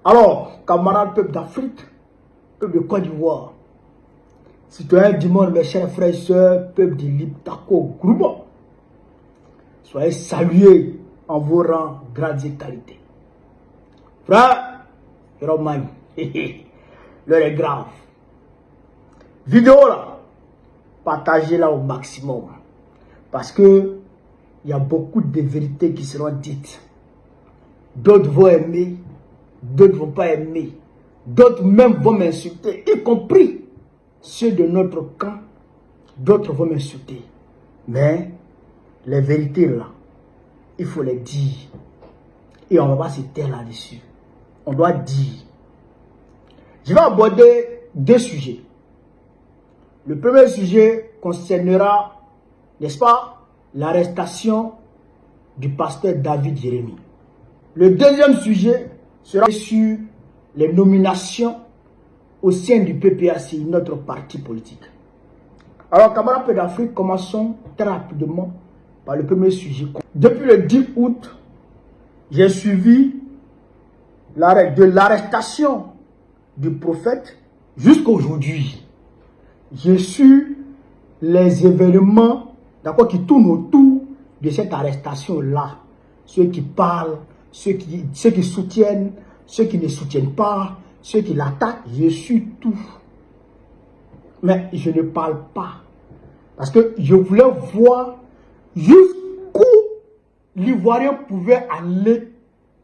Alors, camarades peuple d'Afrique, peuple de Côte d'Ivoire, citoyens du monde, mes chers frères et sœurs, peuple de l'Iptako Groupe, soyez salués en vos rangs, grades et qualités. Frère, Roman, l'heure est grave. Vidéo là, partagez-la au maximum. Parce que il y a beaucoup de vérités qui seront dites. D'autres vont aimer, d'autres ne vont pas aimer. D'autres même vont m'insulter, y compris ceux de notre camp. D'autres vont m'insulter. Mais les vérités là, il faut les dire. Et on ne va pas se taire là-dessus. On doit dire. Je vais aborder deux sujets. Le premier sujet concernera, n'est-ce pas, l'arrestation du pasteur David Jérémie. Le deuxième sujet sera sur les nominations au sein du PPAC, notre parti politique. Alors, camarades d'Afrique, commençons très rapidement par le premier sujet. Depuis le 10 août, j'ai suivi de l'arrestation du prophète jusqu'à aujourd'hui. J'ai su les événements qui tournent autour de cette arrestation-là. Ceux qui parlent, ceux qui soutiennent, ceux qui ne soutiennent pas, ceux qui l'attaquent, je suis tout. Mais je ne parle pas. Parce que je voulais voir jusqu'où l'Ivoirien pouvait aller,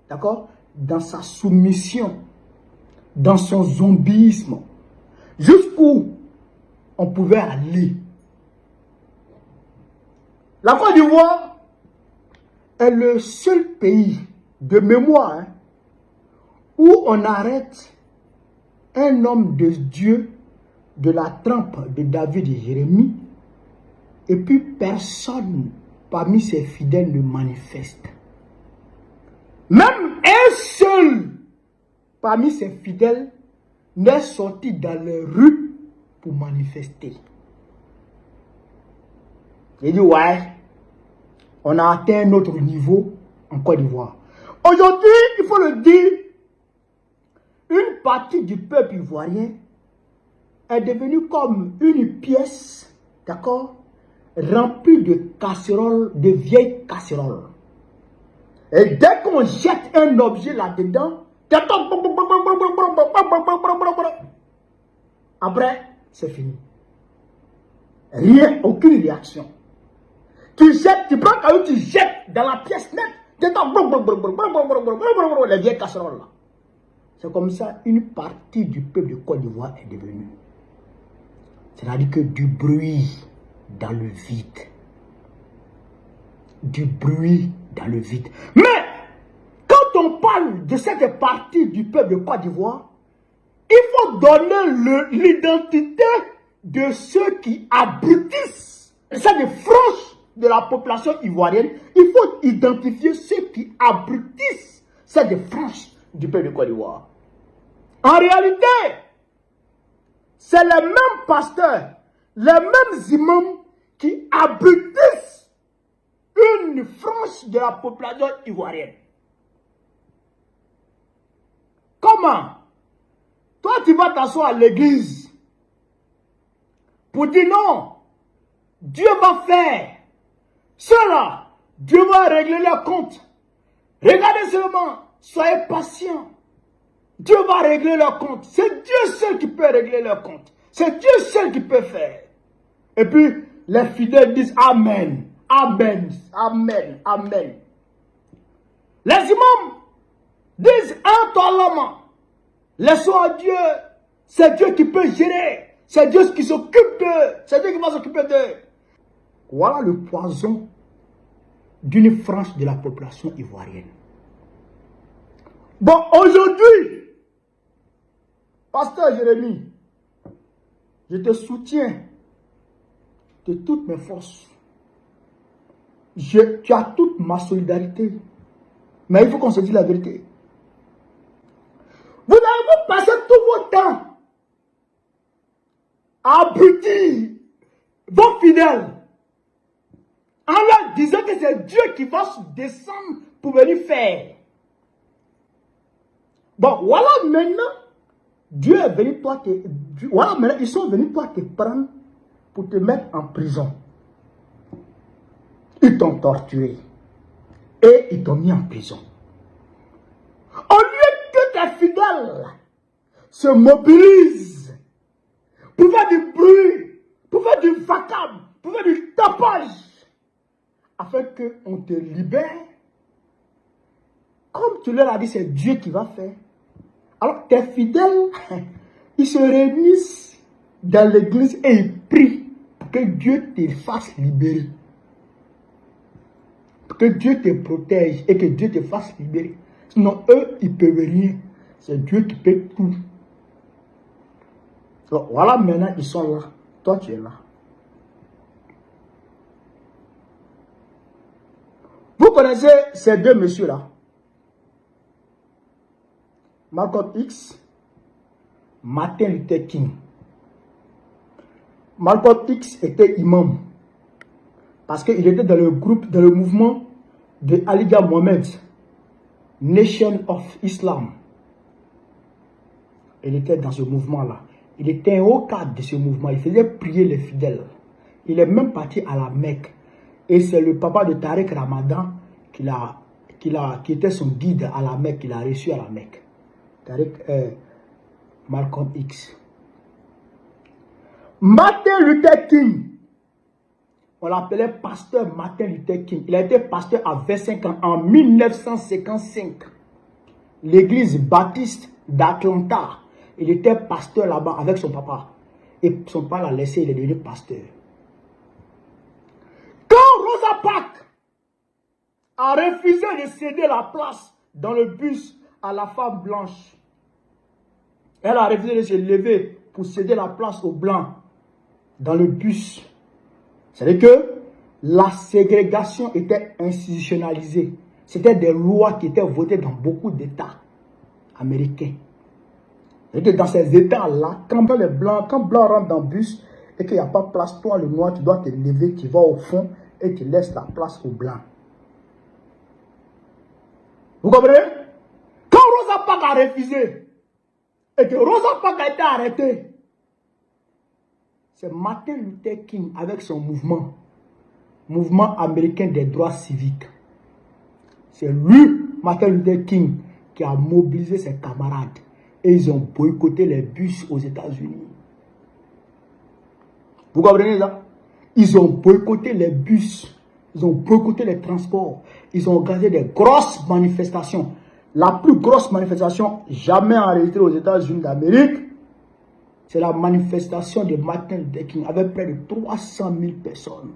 d'accord, dans sa soumission, dans son zombisme. Jusqu'où on pouvait aller. La Côte d'Ivoire est le seul pays de mémoire où on arrête un homme de Dieu de la trempe de David et Jérémie et puis personne parmi ses fidèles ne manifeste. Même un seul parmi ses fidèles n'est sorti dans les rues pour manifester. J'ai dit, ouais, on a atteint un autre niveau en Côte d'Ivoire. Aujourd'hui, il faut le dire, une partie du peuple ivoirien est devenue comme une pièce, d'accord, remplie de casseroles, de vieilles casseroles. Et dès qu'on jette un objet là-dedans, après, c'est fini. Rien, aucune réaction. Tu jettes, tu prends caillou, tu jettes dans la pièce nette, les vieilles casseroles là. C'est comme ça une partie du peuple de Côte d'Ivoire est devenue. C'est-à-dire que du bruit dans le vide. Du bruit dans le vide. Mais, quand on parle de cette partie du peuple de Côte d'Ivoire, il faut donner l'identité de ceux qui abrutissent. C'est des franges de la population ivoirienne. Il faut identifier ceux qui abrutissent. C'est des franges du peuple de Côte d'Ivoire. En réalité, c'est les mêmes pasteurs, les mêmes imams qui abrutissent une frange de la population ivoirienne. Comment? Toi, tu vas t'asseoir à l'église pour dire non, Dieu va faire cela, Dieu va régler leur compte. Regardez seulement, soyez patients. Dieu va régler leur compte. C'est Dieu seul qui peut régler leur compte. C'est Dieu seul qui peut faire. Et puis, les fidèles disent Amen, Amen, Amen, Amen. Les imams disent intoléralement, laissons à Dieu, c'est Dieu qui peut gérer, c'est Dieu qui s'occupe d'eux, c'est Dieu qui va s'occuper d'eux. Voilà le poison d'une frange de la population ivoirienne. Bon, aujourd'hui, Pasteur Jérémie, je te soutiens de toutes mes forces. Tu as toute ma solidarité. Mais il faut qu'on se dise la vérité. Vous avez passé tout votre temps à abrutir vos fidèles en leur disant que c'est Dieu qui va descendre pour venir faire. Bon, voilà maintenant, Dieu est venu toi voilà maintenant, ils sont venus toi te prendre pour te mettre en prison. Ils t'ont torturé. Et ils t'ont mis en prison. Au lieu que tes fidèles se mobilisent pour faire du bruit, pour faire du vacarme, pour faire du tapage, afin qu'on te libère, comme tu leur as dit, c'est Dieu qui va faire. Alors tes fidèles, ils se réunissent dans l'église et ils prient pour que Dieu te fasse libérer. Pour que Dieu te protège et que Dieu te fasse libérer. Sinon, eux, ils ne peuvent rien. C'est Dieu qui peut tout. Donc, voilà, maintenant, ils sont là. Toi, tu es là. Vous connaissez ces deux messieurs-là? Malcolm X, Martin Luther King. Malcolm X était imam. Parce qu'il était dans le groupe, dans le mouvement de Elijah Muhammad, Nation of Islam. Il était dans ce mouvement-là. Il était un haut cadre de ce mouvement. Il faisait prier les fidèles. Il est même parti à la Mecque. Et c'est le papa de Tariq Ramadan qui était son guide à la Mecque, qu'il a reçu à la Mecque. Tariq Malcolm X. Martin Luther King. On l'appelait pasteur Martin Luther King. Il a été pasteur à 25 ans en 1955. L'église baptiste d'Atlanta. Il était pasteur là-bas avec son papa. Et son papa l'a laissé, il est devenu pasteur. Quand Rosa Parks a refusé de céder la place dans le bus à la femme blanche, elle a refusé de se lever pour céder la place aux blancs dans le bus. C'est-à-dire que la ségrégation était institutionnalisée. C'était des lois qui étaient votées dans beaucoup d'États américains. Et que dans ces États-là, quand blanc rentre dans le bus et qu'il n'y a pas de place, toi le noir, tu dois te lever, tu vas au fond et tu laisses la place aux blancs. Vous comprenez? Quand Rosa Parks a refusé et que Rosa Parks a été arrêtée, c'est Martin Luther King avec son mouvement américain des droits civiques. C'est lui, Martin Luther King, qui a mobilisé ses camarades. Et ils ont boycotté les bus aux États-Unis. Vous comprenez ça? Ils ont boycotté les bus. Ils ont boycotté les transports. Ils ont organisé des grosses manifestations. La plus grosse manifestation jamais enregistrée aux États-Unis d'Amérique, c'est la manifestation de Martin Luther King avec près de 300 000 personnes.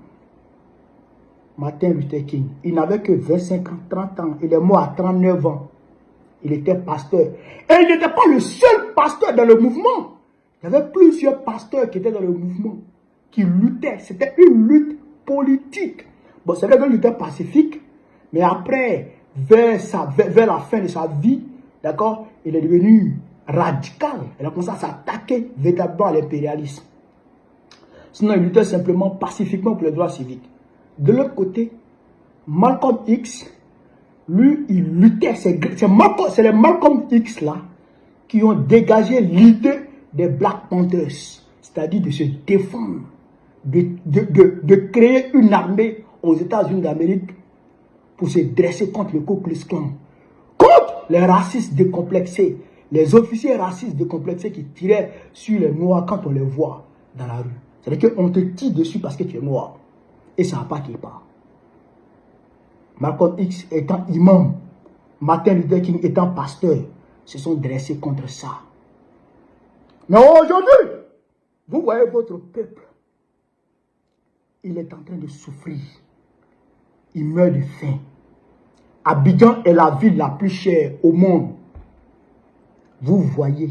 Martin Luther King, il n'avait que 25 ans, 30 ans. Il est mort à 39 ans. Il était pasteur. Et il n'était pas le seul pasteur dans le mouvement. Il y avait plusieurs pasteurs qui étaient dans le mouvement, qui luttaient. C'était une lutte politique. Bon, c'était une lutte pacifique. Mais après, vers la fin de sa vie, d'accord, il est devenu radical. Il a commencé à s'attaquer véritablement à l'impérialisme. Sinon, il luttait simplement pacifiquement pour les droits civiques. De l'autre côté, Malcolm X, lui, il luttait. C'est les Malcolm X là qui ont dégagé l'idée des Black Panthers, c'est-à-dire de se défendre, de créer une armée aux États-Unis d'Amérique pour se dresser contre le Ku Klux Klan, contre les racistes décomplexés, les officiers racistes décomplexés qui tiraient sur les Noirs quand on les voit dans la rue. C'est-à-dire qu'on te tire dessus parce que tu es noir. Et ça n'a pas qui part. Malcolm X étant imam, Martin Luther King étant pasteur, se sont dressés contre ça. Mais aujourd'hui, vous voyez votre peuple, il est en train de souffrir. Il meurt de faim. Abidjan est la ville la plus chère au monde. Vous voyez,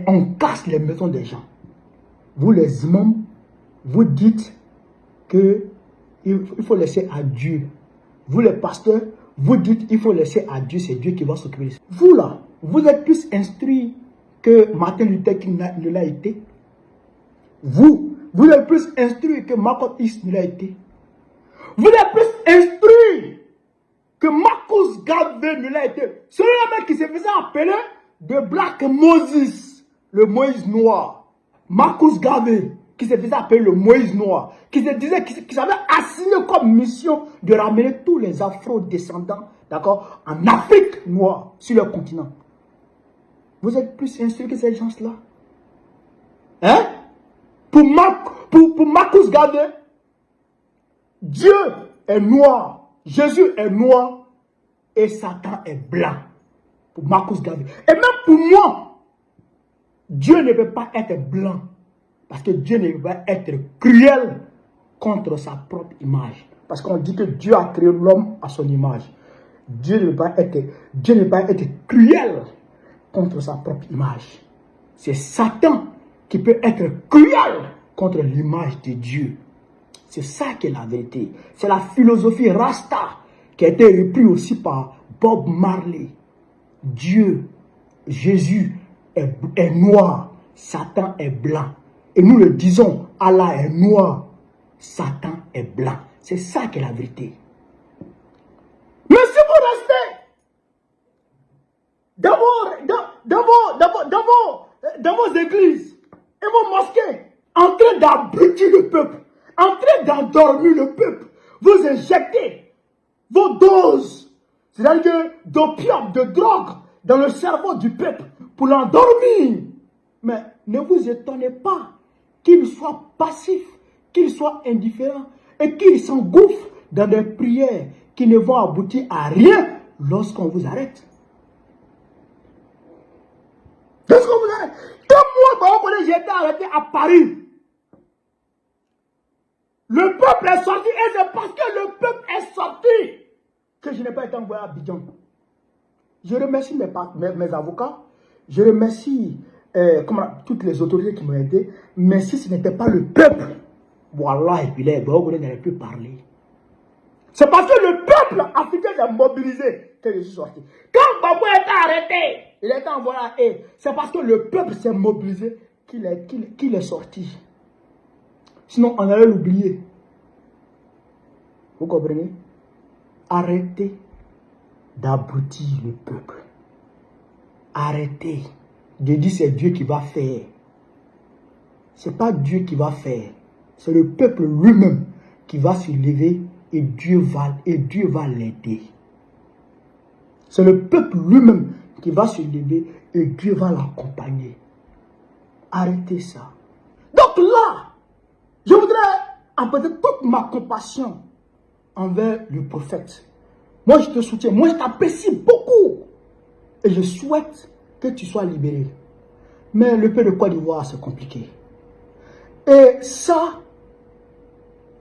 on casse les maisons des gens. Vous les imams, vous dites que il faut laisser à Dieu. Vous les pasteurs, vous dites il faut laisser à Dieu, c'est Dieu qui va s'occuper de ça. Vous là, vous êtes plus instruits que Martin Luther King ne l'a été. Vous êtes plus instruits que Malcolm X ne l'a été. Vous êtes plus instruits que Marcus Garvey ne l'a été. Celui-là même qui se faisait appeler de Black Moses, le Moïse noir. Marcus Garvey, qui se faisait appeler le Moïse noir, qui se disait qu'il avait assigné comme mission de ramener tous les afro-descendants, d'accord, en Afrique noire, sur le continent. Vous êtes plus instruits que ces gens-là? Hein? Pour Marcus Garvey, Dieu est noir, Jésus est noir et Satan est blanc. Pour Marcus Garvey. Et même pour moi, Dieu ne peut pas être blanc. Parce que Dieu ne peut pas être cruel contre sa propre image. Parce qu'on dit que Dieu a créé l'homme à son image. Dieu ne peut pas être cruel contre sa propre image. C'est Satan qui peut être cruel contre l'image de Dieu. C'est ça qui est la vérité. C'est la philosophie Rasta qui a été reprise aussi par Bob Marley. Dieu, Jésus est noir, Satan est blanc. Et nous le disons, Allah est noir, Satan est blanc. C'est ça qui est la vérité. Mais si vous restez dans vos églises et vos mosquées, en train d'abrutir le peuple, en train d'endormir le peuple, vous injectez vos doses, c'est-à-dire d'opium, de drogue, dans le cerveau du peuple pour l'endormir. Mais ne vous étonnez pas qu'il soit passif, qu'il soit indifférent et qu'il s'engouffre dans des prières qui ne vont aboutir à rien lorsqu'on vous arrête. Lorsqu'on vous arrête. Comme moi, j'ai été arrêté à Paris. Le peuple est sorti et c'est parce que le peuple est sorti que je n'ai pas été envoyé à Abidjan. Je remercie mes avocats, je remercie toutes les autorités qui m'ont aidé, mais si ce n'était pas le peuple, voilà, et puis les Bogoulés n'auraient plus parler. C'est parce que le peuple africain s'est mobilisé que je suis sorti. Quand Babou était arrêté, il était envoyé à eux, c'est parce que le peuple s'est mobilisé qu'il est sorti. Sinon, on allait l'oublier. Vous comprenez? Arrêtez d'abrutir le peuple. Arrêtez de dire c'est Dieu qui va faire. Ce n'est pas Dieu qui va faire. C'est le peuple lui-même qui va se lever et Dieu va l'aider. C'est le peuple lui-même qui va se lever et Dieu va l'accompagner. Arrêtez ça. Donc là, je voudrais apporter toute ma compassion envers le prophète. Moi, je te soutiens. Moi, je t'apprécie beaucoup. Et je souhaite que tu sois libéré. Mais le pays de Côte d'Ivoire, c'est compliqué. Et ça,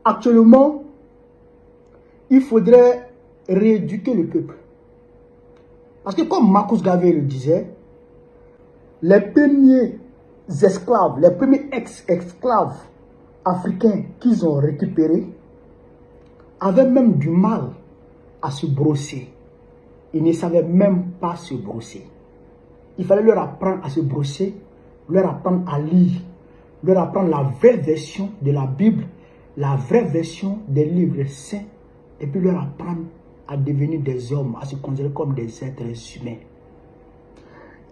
actuellement, il faudrait rééduquer le peuple. Parce que comme Marcus Garvey le disait, les premiers esclaves, les premiers ex-esclaves africains qu'ils ont récupérés avaient même du mal à se brosser. Ils ne savaient même pas se brosser. Il fallait leur apprendre à se brosser, leur apprendre à lire, leur apprendre la vraie version de la Bible, la vraie version des livres saints, et puis leur apprendre à devenir des hommes, à se considérer comme des êtres humains.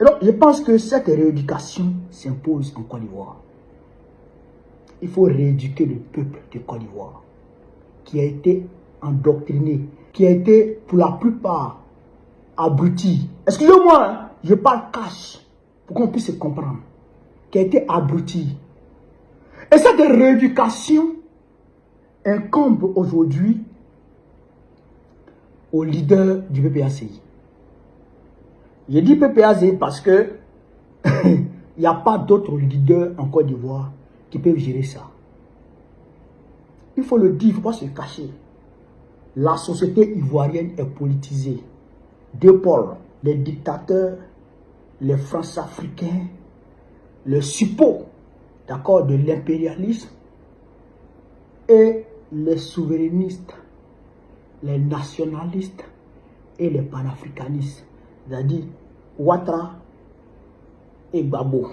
Et donc, je pense que cette rééducation s'impose en Côte d'Ivoire. Il faut rééduquer le peuple de Côte d'Ivoire, qui a été endoctriné, qui a été pour la plupart abruti. Excusez-moi, hein, je parle cash pour qu'on puisse se comprendre. Qui a été abruti. Et cette rééducation incombe aujourd'hui au leader du PPACI. Je dis PPACI parce que il n'y a pas d'autres leaders en Côte d'Ivoire qui peuvent gérer ça. Il faut le dire, il ne faut pas se cacher. La société ivoirienne est politisée. Deux pôles, les dictateurs, les France-Africains, les suppôts, d'accord, de l'impérialisme et les souverainistes, les nationalistes et les panafricanistes, c'est-à-dire Ouattara et Gbagbo.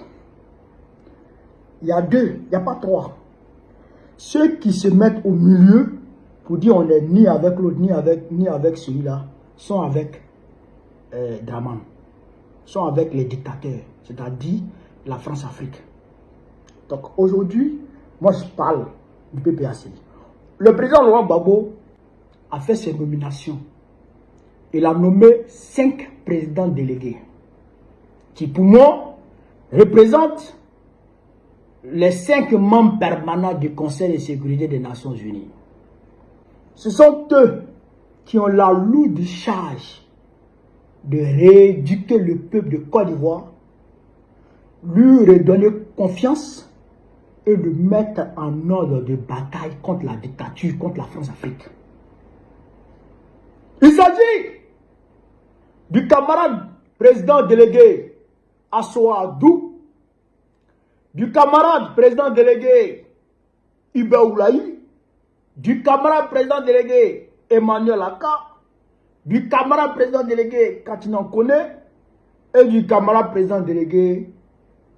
Il y a deux, il n'y a pas trois. Ceux qui se mettent au milieu pour dire on n'est ni avec l'autre, ni avec celui-là, sont avec Draman, sont avec les dictateurs, c'est-à-dire la France-Afrique. Donc aujourd'hui, moi je parle du PPACI. Le président Laurent Gbagbo a fait ses nominations. Il a nommé 5 présidents délégués qui pour moi représentent les 5 membres permanents du Conseil de sécurité des Nations Unies. Ce sont eux qui ont la lourde charge de rééduquer le peuple de Côte d'Ivoire, lui redonner confiance et le mettre en ordre de bataille contre la dictature, contre la France-Afrique. Il s'agit du camarade président délégué Assoa Adou, du camarade président délégué Ibe Oulaï, du camarade président délégué Emmanuel Aka, du camarade président délégué Katinan Kone et du camarade président délégué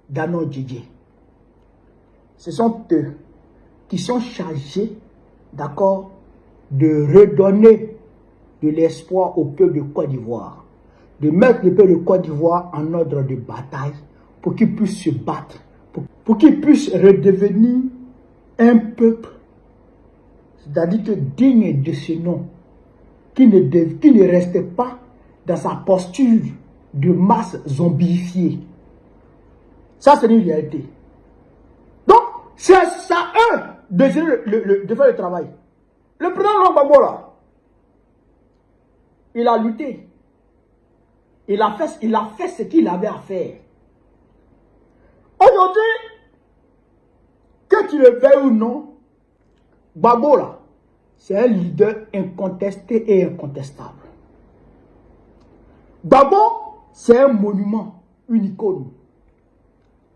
Dano Djidje. Ce sont eux qui sont chargés, d'accord, de redonner de l'espoir au peuple de Côte d'Ivoire, de mettre le peuple de Côte d'Ivoire en ordre de bataille pour qu'il puisse se battre, pour qu'il puisse redevenir un peuple, c'est-à-dire que digne de ce nom, qui ne reste pas dans sa posture de masse zombifiée. Ça, c'est une réalité. Donc, c'est à eux de faire le travail. Le président Laurent Gbagbo, là, il a lutté. Il a fait ce qu'il avait à faire. Aujourd'hui, que tu le veuilles ou non, Gbagbo, là, c'est un leader incontesté et incontestable. Gbagbo, c'est un monument, une icône.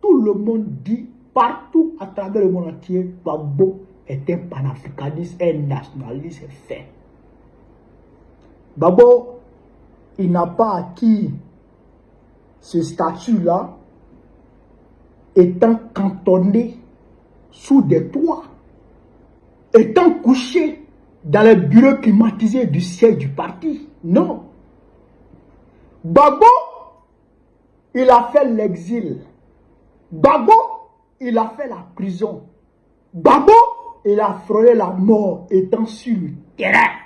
Tout le monde dit, partout à travers le monde entier, Gbagbo est un panafricaniste, un nationaliste fait. Gbagbo, il n'a pas acquis ce statut-là étant cantonné sous des toits, étant couché dans les bureaux climatisés du siège du parti. Non. Gbagbo, il a fait l'exil. Gbagbo, il a fait la prison. Gbagbo, il a frôlé la mort étant sur le terrain.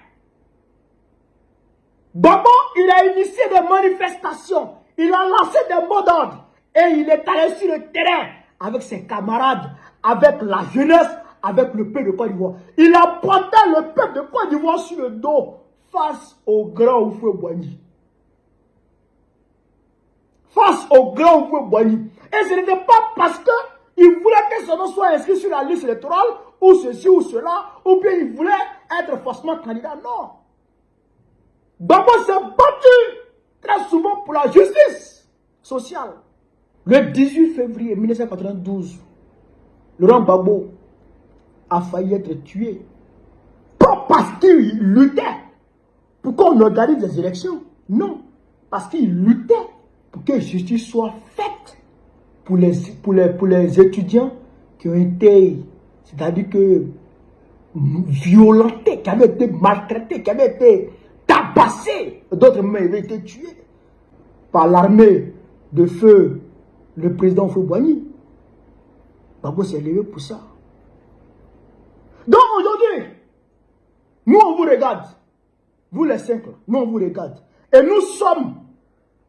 Gbagbo, il a initié des manifestations. Il a lancé des mots d'ordre. Et il est allé sur le terrain avec ses camarades, avec la jeunesse, avec le peuple de Côte d'Ivoire. Il a porté le peuple de Côte d'Ivoire sur le dos face au grand Houphouët-Boigny. Face au grand Houphouët-Boigny. Et ce n'était pas parce qu'il voulait que son nom soit inscrit sur la liste électorale, ou ceci ou cela, ou bien il voulait être forcément candidat. Non. Gbagbo s'est battu très souvent pour la justice sociale. Le 18 février 1992, Laurent Gbagbo a failli être tué. Pas parce qu'il luttait pour qu'on organise des élections. Non. Parce qu'il luttait pour que justice soit faite pour les étudiants qui ont été, c'est-à-dire que violentés, qui avaient été maltraités, qui avaient été tabassés. D'autres même avaient été tués par l'armée de feu, le président Houphouët-Boigny. Gbagbo s'est levé pour ça. Donc aujourd'hui, nous on vous regarde, vous les 5, nous on vous regarde. Et nous sommes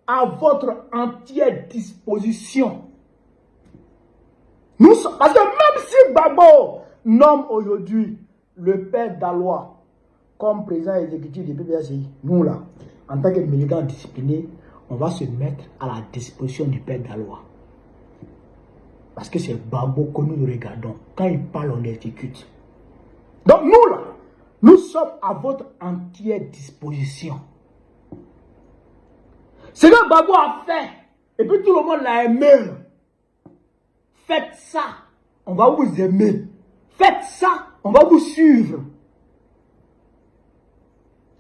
à votre entière disposition. Nous sommes, parce que même si Gbagbo nomme aujourd'hui le père Daloa comme président exécutif du PPACI, nous là, en tant que militants disciplinés, on va se mettre à la disposition du père Daloa. Parce que c'est Gbagbo que nous regardons. Quand il parle, on l'exécute. Donc nous là, nous sommes à votre entière disposition. Ce que Gbagbo a fait, et puis tout le monde l'a aimé. Faites ça, on va vous aimer. Faites ça, on va vous suivre.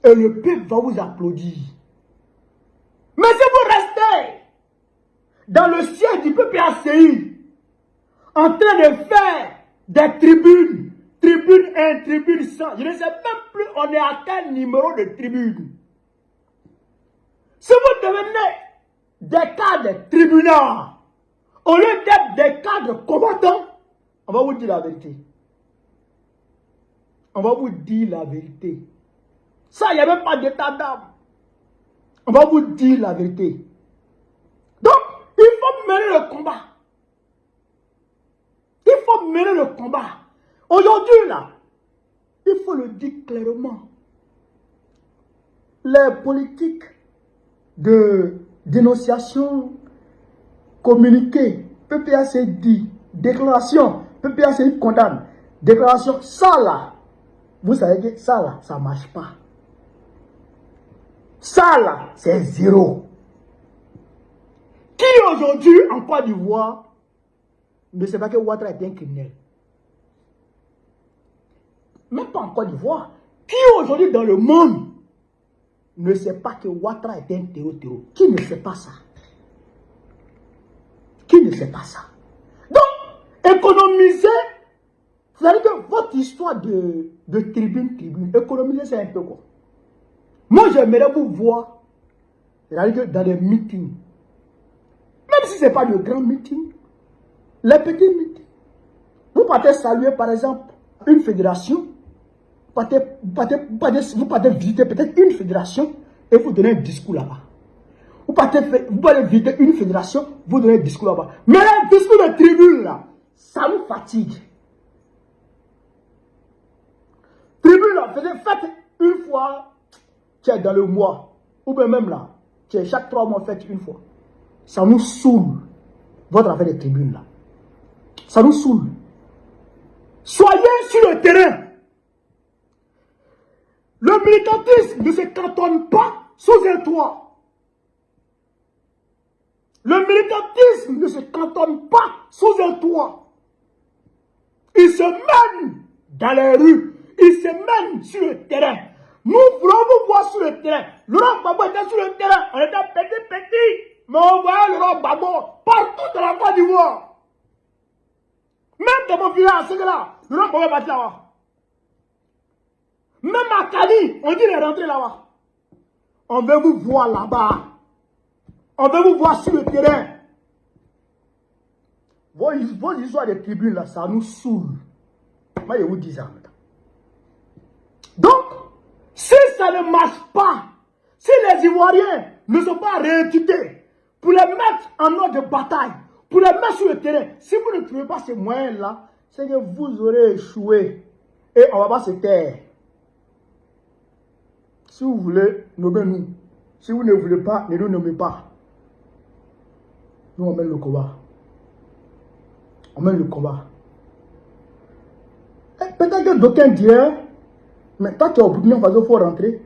Et le peuple va vous applaudir. Mais si vous restez dans le siège du PPACI, en train de faire des tribunes, tribune 1, tribune 100, je ne sais même plus on est à quel numéro de tribune. Si vous devenez des cadres de tribunal, au lieu d'être des cadres combattants, on va vous dire la vérité. On va vous dire la vérité. Ça, il n'y a même pas d'état d'âme. On va vous dire la vérité. Donc, il faut mener le combat. Il faut mener le combat. Aujourd'hui, là, il faut le dire clairement. Les politiques de dénonciation, communiqué, PPAC dit, déclaration, PPAC condamne, déclaration, ça là, vous savez que ça là, ça ne marche pas. Ça là, c'est zéro. Qui aujourd'hui en Côte d'Ivoire ne sait pas que Ouattara est un criminel? Même pas en Côte d'Ivoire. Qui aujourd'hui dans le monde ne sait pas que Ouattara est un terreau? Qui ne sait pas ça? Qui ne sait pas ça? Donc, économiser, c'est-à-dire que votre histoire de tribune, économiser c'est un peu quoi? Moi j'aimerais vous voir, c'est-à-dire que dans des meetings, même si ce n'est pas de grands meetings, les petits meetings, vous partez saluer par exemple une fédération, vous partez visiter peut-être une fédération et vous donnez un discours là-bas. Vous partez visiter une fédération, vous donnez un discours là-bas. Mais un discours de tribune là, ça nous fatigue. Tribune là, faites une fois, tu es dans le mois, ou bien même là, tu es chaque 3 mois, faites une fois. Ça nous saoule, votre affaire de tribune là. Ça nous saoule. Soyez sur le terrain. Le militantisme ne se cantonne pas sous un toit. Le militantisme ne se cantonne pas sous un toit. Il se mène dans les rues. Il se mène sur le terrain. Nous voulons vous voir sur le terrain. Laurent Gbagbo était sur le terrain. On était petit. Mais on voyait Laurent Gbagbo partout dans la Côte d'Ivoire. Même dans mon village, c'est là. Laurent Gbagbo est parti là-bas. Même à Kali, on dit il est rentré là-bas. On veut vous voir là-bas. On veut vous voir sur le terrain. Vos histoires de tribunes là, ça nous saoule. Moi, je vous dis ça. Donc, si ça ne marche pas, si les Ivoiriens ne sont pas rééduqués pour les mettre en ordre de bataille, pour les mettre sur le terrain, si vous ne trouvez pas ces moyens-là, c'est que vous aurez échoué. Et on ne va pas se taire. Si vous voulez, nommez-nous. Si vous ne voulez pas, ne nous nommez pas. Nous, on mène le combat. On mène le combat. Peut-être que d'aucuns diraient, mais toi tu es au Burkina Faso, il faut rentrer.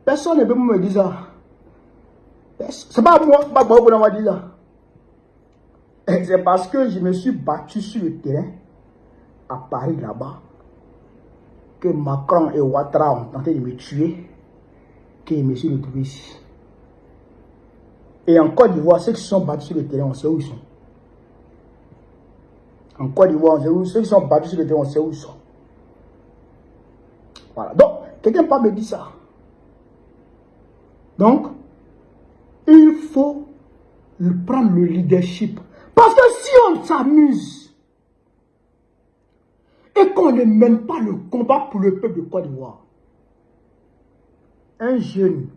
Personne ne peut me dire ça. C'est pas moi, pas moi qui m'a dit ça. C'est parce que je me suis battu sur le terrain, à Paris là-bas, que Macron et Ouattara ont tenté de me tuer, que je me suis retrouvé ici. Et en Côte d'Ivoire, ceux qui se sont battus sur le terrain, on sait où ils sont. En Côte d'Ivoire, ceux qui sont battus sur le terrain, on sait où ils sont. Voilà. Donc, quelqu'un peut me dire ça. Donc, il faut prendre le leadership. Parce que si on s'amuse et qu'on ne mène pas le combat pour le peuple de Côte d'Ivoire, un jeune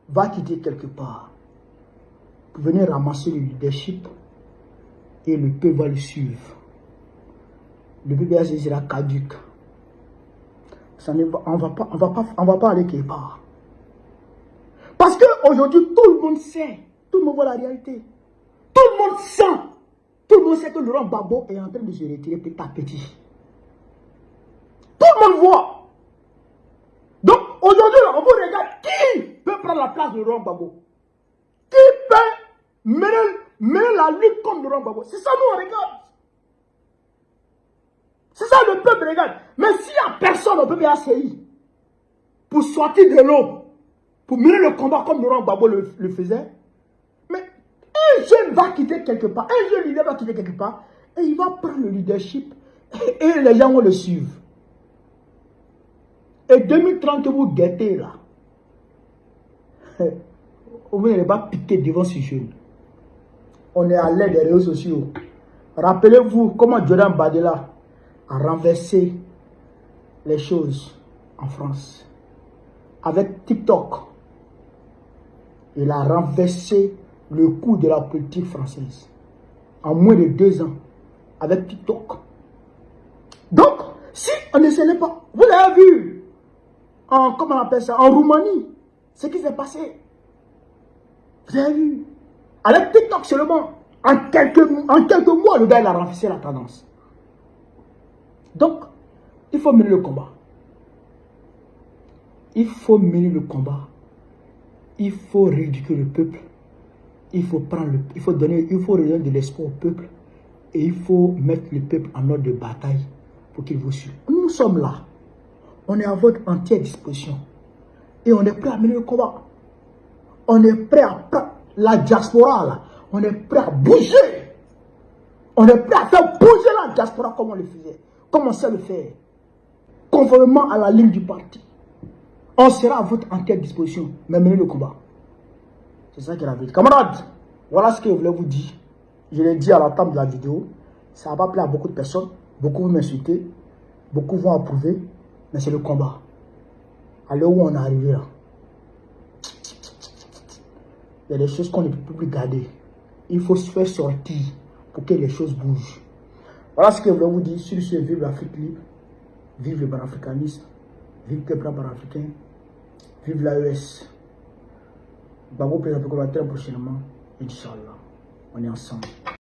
va quitter quelque part pour venir ramasser le leadership et le peuple va le suivre. Le peuple sera caduc. On ne va pas aller quelque part. Parce qu'aujourd'hui, tout le monde sait, tout le monde voit la réalité. Tout le monde sait que Laurent Gbagbo est en train de se retirer petit à petit. Tout le monde voit. Donc, aujourd'hui, on vous regarde qui peut prendre la place de Laurent Gbagbo. Qui peut mener la lutte contre Laurent Gbagbo. C'est ça, nous, on regarde. C'est ça, le peuple regarde. Mais s'il n'y a personne au PPACI pour sortir de l'eau, pour mener le combat comme Laurent Gbagbo le faisait, mais un jeune va quitter quelque part, un jeune leader va quitter quelque part, et il va prendre le leadership, et les gens vont le suivre. Et 2030 que vous guettez là, Au moins, il n'est pas piqué devant ce jeune. On est à l'aide des réseaux sociaux. Rappelez-vous comment Jordan Bardella a renversé les choses en France. Avec TikTok, il a renversé le cours de la politique française. En moins de 2 ans. Avec TikTok. Donc, si on ne savait pas, vous l'avez vu, comment on appelle ça, en Roumanie, ce qui s'est passé. Vous avez vu, avec TikTok seulement, en quelques mois, le gars il a renversé la tendance. Donc, il faut mener le combat. Il faut mener le combat. Il faut rééduquer le peuple. Il faut redonner de l'espoir au peuple. Et il faut mettre le peuple en ordre de bataille pour qu'il vous suive. Nous sommes là. On est à votre entière disposition. Et on est prêt à mener le combat. On est prêt à prendre la diaspora là. On est prêt à bouger. On est prêt à faire bouger la diaspora comme on le faisait. Comme on sait le faire. Conformément à la ligne du parti. On sera à votre entière disposition. Mais menez le combat. C'est ça qui est la vérité. Camarades, voilà ce que je voulais vous dire. Je l'ai dit à la table de la vidéo. Ça va pas plaire à beaucoup de personnes. Beaucoup vont m'insulter. Beaucoup vont approuver. Mais c'est le combat. À l'heure où on est arrivé là. Il y a des choses qu'on ne peut plus garder. Il faut se faire sortir pour que les choses bougent. Voilà ce que je voulais vous dire. Sur ce, vive l'Afrique libre. Vive le panafricanisme. Vive le peuple panafricain. Vive l'AES. Bago présente très prochainement. Inch'Allah. On est ensemble.